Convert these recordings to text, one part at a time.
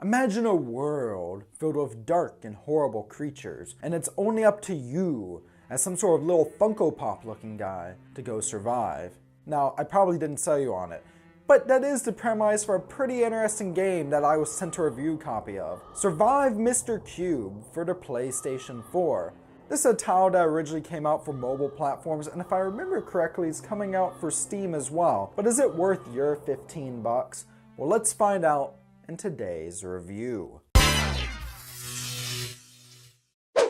Imagine a world filled with dark and horrible creatures, and it's only up to you, as some sort of little Funko Pop looking guy, to go survive. Now, I probably didn't sell you on it, but that is the premise for a pretty interesting game that I was sent a review copy of. Survive Mr. Cube for the PlayStation 4. This is a title that originally came out for mobile platforms, and if I remember correctly, it's coming out for Steam as well. But is it worth your 15 bucks? Well, let's find out in today's review.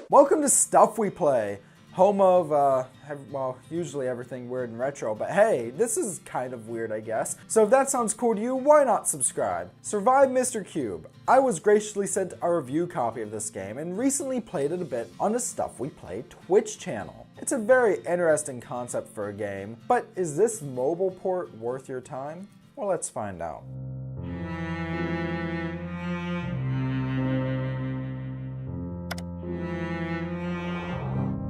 Welcome to Stuff We Play, home of, well, usually everything weird and retro, but hey, this is kind of weird, I guess. So if that sounds cool to you, why not subscribe? Survive Mr. Cube. I was graciously sent a review copy of this game and recently played it a bit on the Stuff We Play Twitch channel. It's a very interesting concept for a game, but is this mobile port worth your time? Well, let's find out.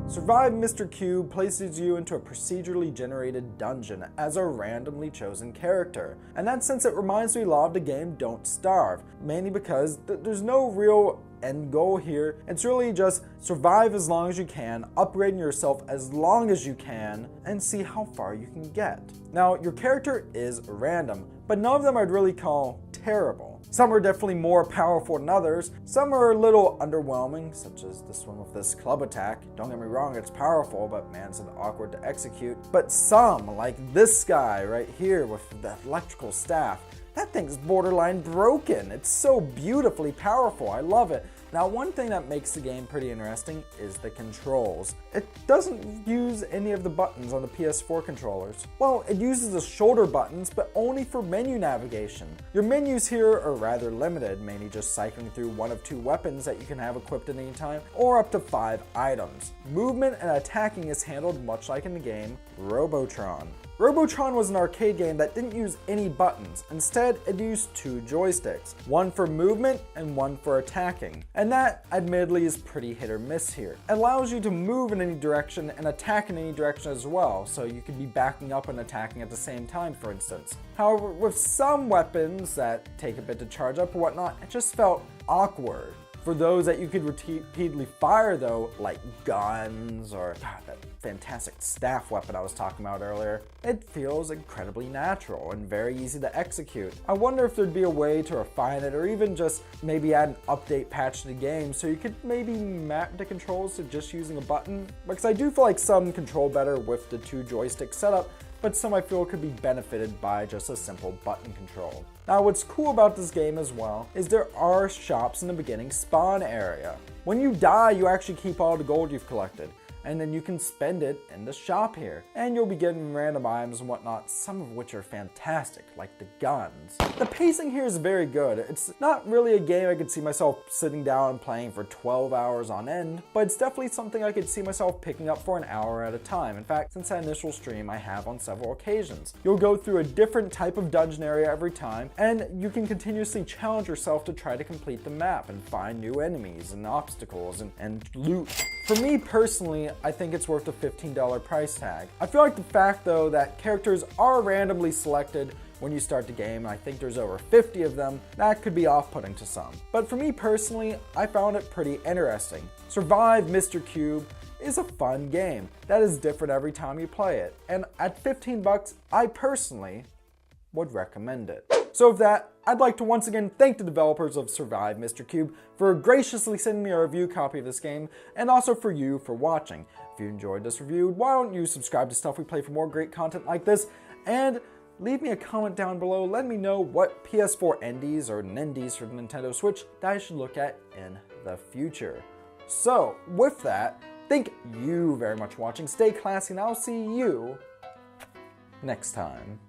Survive Mr. Cube places you into a procedurally generated dungeon as a randomly chosen character. In that sense, it reminds me a lot of the game Don't Starve, mainly because there's no real end goal here. It's really just survive as long as you can, upgrading yourself as long as you can, and see how far you can get. Now, your character is random, but none of them I'd really call terrible. Some are definitely more powerful than others. Some are a little underwhelming, such as this one with this club attack. Don't get me wrong, it's powerful, but man, it's awkward to execute. But some, like this guy right here with the electrical staff, that thing's borderline broken. It's so beautifully powerful. I love it. Now, one thing that makes the game pretty interesting is the controls. It doesn't use any of the buttons on the PS4 controllers. Well, it uses the shoulder buttons, but only for menu navigation. Your menus here are rather limited, mainly just cycling through one of two weapons that you can have equipped at any time, or up to 5 items. Movement and attacking is handled much like in the game Robotron. Robotron was an arcade game that didn't use any buttons. Instead, it used 2 joysticks, one for movement and one for attacking. And that, admittedly, is pretty hit or miss here. It allows you to move in any direction and attack in any direction as well, so you could be backing up and attacking at the same time, for instance. However, with some weapons that take a bit to charge up or whatnot, it just felt awkward. For those that you could repeatedly fire though, like guns or that fantastic staff weapon I was talking about earlier, it feels incredibly natural and very easy to execute. I wonder if there'd be a way to refine it or even just maybe add an update patch to the game so you could maybe map the controls to just using a button, because I do feel like some control better with the 2 joystick setup, but some I feel could be benefited by just a simple button control. Now, what's cool about this game as well is there are shops in the beginning spawn area. When you die, you actually keep all the gold you've collected, and then you can spend it in the shop here. And you'll be getting random items and whatnot, some of which are fantastic, like the guns. The pacing here is very good. It's not really a game I could see myself sitting down and playing for 12 hours on end, but it's definitely something I could see myself picking up for an hour at a time. In fact, since that initial stream, I have on several occasions. You'll go through a different type of dungeon area every time, and you can continuously challenge yourself to try to complete the map and find new enemies and obstacles and loot. For me personally, I think it's worth a $15 price tag. I feel like the fact though that characters are randomly selected when you start the game, and I think there's over 50 of them, that could be off-putting to some. But for me personally, I found it pretty interesting. Survive Mr. Cube is a fun game that is different every time you play it, and at 15 bucks, I personally would recommend it. So with that, I'd like to once again thank the developers of Survive Mr. Cube for graciously sending me a review copy of this game, and also for you for watching. If you enjoyed this review, why don't you subscribe to Stuff We Play for more great content like this, and leave me a comment down below letting me know what PS4 indies or Nindies for the Nintendo Switch that I should look at in the future. So, with that, thank you very much for watching, stay classy, and I'll see you next time.